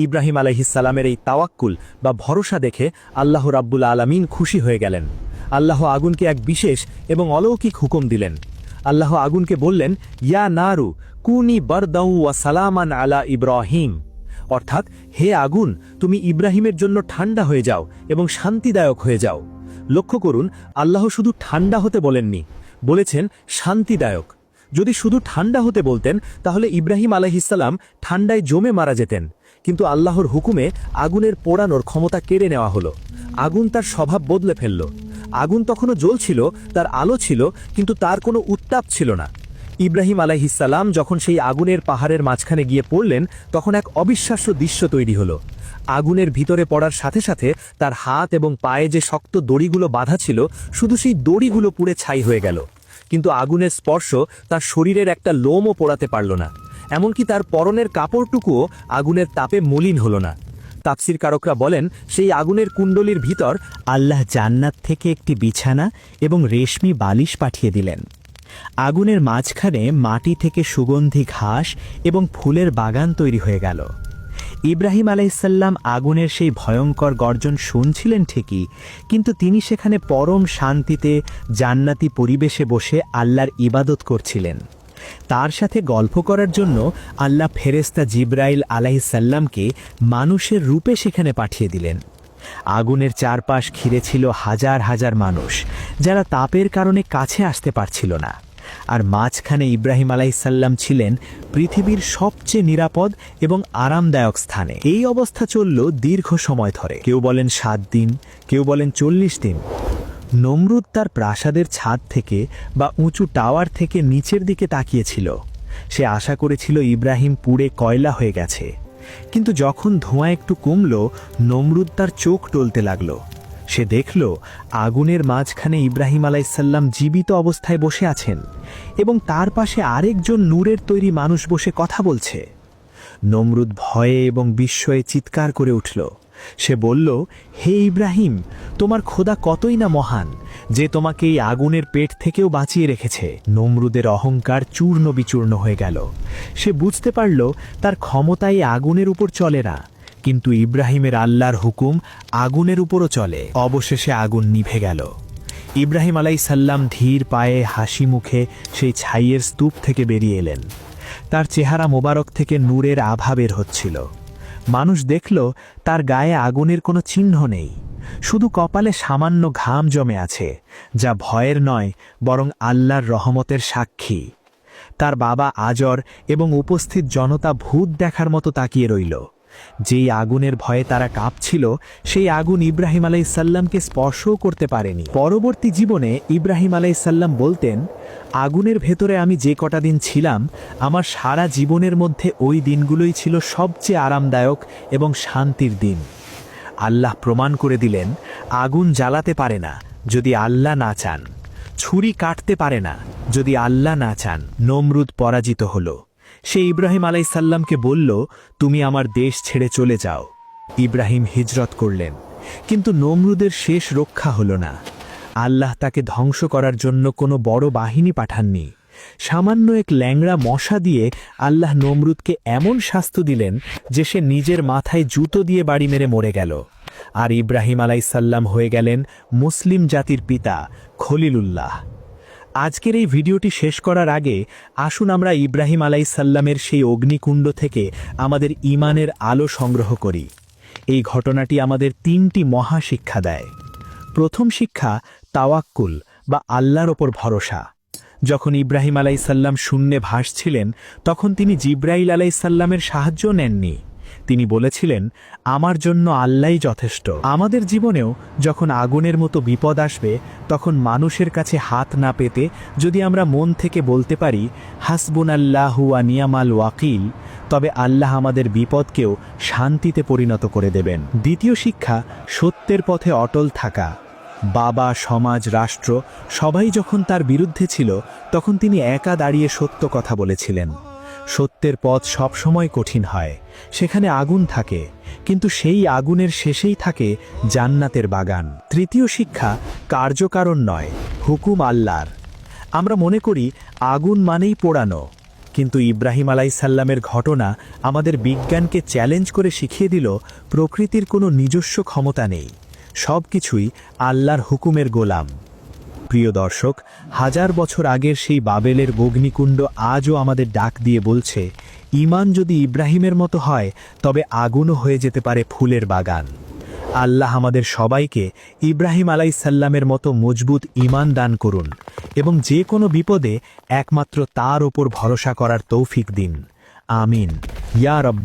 ইব্রাহিম আলাইহিসসালামের এই তাওয়াক্কুল বা ভরসা দেখে আল্লাহ রাব্বুল আলামিন খুশি হয়ে গেলেন। আল্লাহ আগুনকে এক বিশেষ এবং অলৌকিক হুকুম দিলেন। আল্লাহ আগুনকে বললেন, ইয়া নারু কুনি বারদাউ ওয়া সালামান আলা ইব্রাহিম, অর্থাৎ হে আগুন, তুমি ইব্রাহিমের জন্য ঠান্ডা হয়ে যাও এবং শান্তিদায়ক হয়ে যাও। লক্ষ্য করুন, আল্লাহ শুধু ঠান্ডা হতে বলেননি, বলেছেন শান্তিদায়ক। যদি শুধু ঠান্ডা হতে বলতেন তাহলে ইব্রাহিম আলাইহিসসালাম ঠান্ডায় জমে মারা যেতেন, কিন্তু আল্লাহর হুকুমে আগুনের পোড়ানোর ক্ষমতা কেড়ে নেওয়া হলো। আগুন তার স্বভাব বদলে ফেলল। আগুন তখনও জ্বলছিল, তার আলো ছিল, কিন্তু তার কোনো উত্তাপ ছিল না। ইব্রাহিম আলাইহিসসালাম যখন সেই আগুনের পাহাড়ের মাঝখানে গিয়ে পড়লেন, তখন এক অবিশ্বাস্য দৃশ্য তৈরি হলো। আগুনের ভিতরে পড়ার সাথে সাথে তার হাত এবং পায়ে যে শক্ত দড়িগুলো বাঁধা ছিল, শুধু সেই দড়িগুলো পুড়ে ছাই হয়ে গেল। কিন্তু আগুনের স্পর্শ তার শরীরের একটা লোমও পোড়াতে পারল না, এমনকি তার পরনের কাপড়টুকুও আগুনের তাপে মলিন হল না। তাফসীরকারকরা বলেন, সেই আগুনের কুণ্ডলীর ভিতর আল্লাহ জান্নাত থেকে একটি বিছানা এবং রেশমি বালিশ পাঠিয়ে দিলেন। আগুনের মাঝখানে মাটি থেকে সুগন্ধি ঘাস এবং ফুলের বাগান তৈরি হয়ে গেল। ইব্রাহিম আলাইহিসসালাম আগুনের সেই ভয়ঙ্কর গর্জন শুনছিলেন ঠিকই, কিন্তু তিনি সেখানে পরম শান্তিতে জান্নাতি পরিবেশে বসে আল্লাহর ইবাদত করছিলেন। তার সাথে গল্প করার জন্য আল্লাহ ফেরেশতা জিবরাইল আলাইহিসসালামকে মানুষের রূপে সেখানে পাঠিয়ে দিলেন। আগুনের চারপাশ ঘিরে ছিল হাজার হাজার মানুষ, যারা তাপের কারণে কাছে আসতে পারছিল না। আর মাঝখানে ইব্রাহিম আলাইহিসসালাম ছিলেন পৃথিবীর সবচেয়ে নিরাপদ এবং আরামদায়ক স্থানে। এই অবস্থা চলল দীর্ঘ সময় ধরে। কেউ বলেন 7 দিন, কেউ বলেন 40 দিন। নমরুদ তার প্রাসাদের ছাদ থেকে বা উঁচু টাওয়ার থেকে নিচের দিকে তাকিয়েছিল। সে আশা করেছিল ইব্রাহিম পুড়ে কয়লা হয়ে গেছে। কিন্তু যখন ধোঁয়া একটু কমল, নমরুদ তার চোখ টলতে লাগল। সে দেখল আগুনের মাঝখানে ইব্রাহিম আলাইহিসসালাম জীবিত অবস্থায় বসে আছেন এবং তার পাশে আরেকজন নূরের তৈরি মানুষ বসে কথা বলছে। নমরুদ ভয়ে এবং বিস্ময়ে চিৎকার করে উঠল। সে বলল, হে ইব্রাহিম, তোমার খোদা কতই না মহান, যে তোমাকে এই আগুনের পেট থেকেও বাঁচিয়ে রেখেছে। নমরুদের অহংকার চূর্ণ বিচূর্ণ হয়ে গেল। সে বুঝতে পারল তার ক্ষমতা এই আগুনের উপর চলে না, কিন্তু ইব্রাহিমের আল্লাহর হুকুম আগুনের উপরও চলে। অবশেষে আগুন নিভে গেল। ইব্রাহিম আলাইহিসসালাম ধীর পায়ে হাসি মুখে সেই ছাইয়ের স্তূপ থেকে বেরিয়ে এলেন। তার চেহারা মোবারক থেকে নূরের আভা বের হচ্ছিল। মানুষ দেখল তার গায়ে আগুনের কোনো চিহ্ন নেই, শুধু কপালে সামান্য ঘাম জমে আছে, যা ভয়ের নয় বরং আল্লাহর রহমতের সাক্ষী। তার বাবা আজর এবং উপস্থিত জনতা ভূত দেখার মতো তাকিয়ে রইল। যেই আগুনের ভয়ে তারা কাঁপছিল, সেই আগুন ইব্রাহিম আলাইহিসসালামকে স্পর্শও করতে পারেনি। পরবর্তী জীবনে ইব্রাহিম আলাইহিসসালাম বলতেন, আগুনের ভেতরে আমি যে কটা দিন ছিলাম, আমার সারা জীবনের মধ্যে ওই দিনগুলোই ছিল সবচেয়ে আরামদায়ক এবং শান্তির দিন। আল্লাহ প্রমাণ করে দিলেন, আগুন জ্বালাতে পারে না যদি আল্লাহ না চান, ছুরি কাটতে পারে না যদি আল্লাহ না চান। নমরুদ পরাজিত হল। সে ইব্রাহিম আলাইহিসসালামকে বলল, তুমি আমার দেশ ছেড়ে চলে যাও। ইব্রাহিম হিজরত করলেন, কিন্তু নমরুদের শেষ রক্ষা হল না। আল্লাহ তাকে ধ্বংস করার জন্য কোনো বড় বাহিনী পাঠাননি। সামান্য এক ল্যাংড়া মশা দিয়ে আল্লাহ নমরুদকে এমন শাস্তি দিলেন যে সে নিজের মাথায় জুতো দিয়ে বাড়ি মেরে মরে গেল। আর ইব্রাহিম আলাইহিসসালাম হয়ে গেলেন মুসলিম জাতির পিতা, খলিলুল্লাহ। আজকের এই ভিডিওটি শেষ করার আগে আসুন আমরা ইব্রাহিম আলাইহিসসালামের সেই অগ্নিকুণ্ড থেকে আমাদের ঈমানের আলো সংগ্রহ করি। এই ঘটনাটি আমাদের 3টি মহা শিক্ষা দেয়। প্রথম শিক্ষা, তাওয়াক্কুল বা আল্লাহর ওপর ভরসা। যখন ইব্রাহিম আলাইহিসসালাম শূন্যে ভাসছিলেন, তখন তিনি জিবরাইল আলাইহিসসালামের সাহায্য নেননি। তিনি বলেছিলেন, আমার জন্য আল্লাহই যথেষ্ট। আমাদের জীবনেও যখন আগুনের মতো বিপদ আসবে, তখন মানুষের কাছে হাত না পেতে যদি আমরা মন থেকে বলতে পারি, হাসবুনাল্লাহু ওয়া নিয়ামাল ওয়াকিল, তবে আল্লাহ আমাদের বিপদকেও শান্তিতে পরিণত করে দেবেন। দ্বিতীয় শিক্ষা, সত্যের পথে অটল থাকা। বাবা, সমাজ, রাষ্ট্র সবাই যখন তার বিরুদ্ধে ছিল, তখন তিনি একা দাঁড়িয়ে সত্য কথা বলেছিলেন। সত্যের পথ সবসময় কঠিন হয়, সেখানে আগুন থাকে, কিন্তু সেই আগুনের শেষেই থাকে জান্নাতের বাগান। তৃতীয় শিক্ষা, কার্যকারণ নয়, হুকুম আল্লাহর। আমরা মনে করি আগুন মানেই পোড়ানো, কিন্তু ইব্রাহিম আলাইসাল্লামের ঘটনা আমাদের বিজ্ঞানকে চ্যালেঞ্জ করে শিখিয়ে দিল প্রকৃতির কোনো নিজস্ব ক্ষমতা নেই, সব কিছুই আল্লাহর হুকুমের গোলাম। প্রিয় দর্শক, হাজার বছর আগের সেই বাবেলের অগ্নিকুণ্ড আজও আমাদের ডাক দিয়ে বলছে, ঈমান যদি ইব্রাহিমের মতো হয় তবে আগুনও হয়ে যেতে পারে ফুলের বাগান। আল্লাহ আমাদের সবাইকে ইব্রাহিম আলাইসাল্লামের মতো মজবুত ঈমান দান করুন এবং যে কোনো বিপদে একমাত্র তার ওপর ভরসা করার তৌফিক দিন। আমিন ইয়া রব।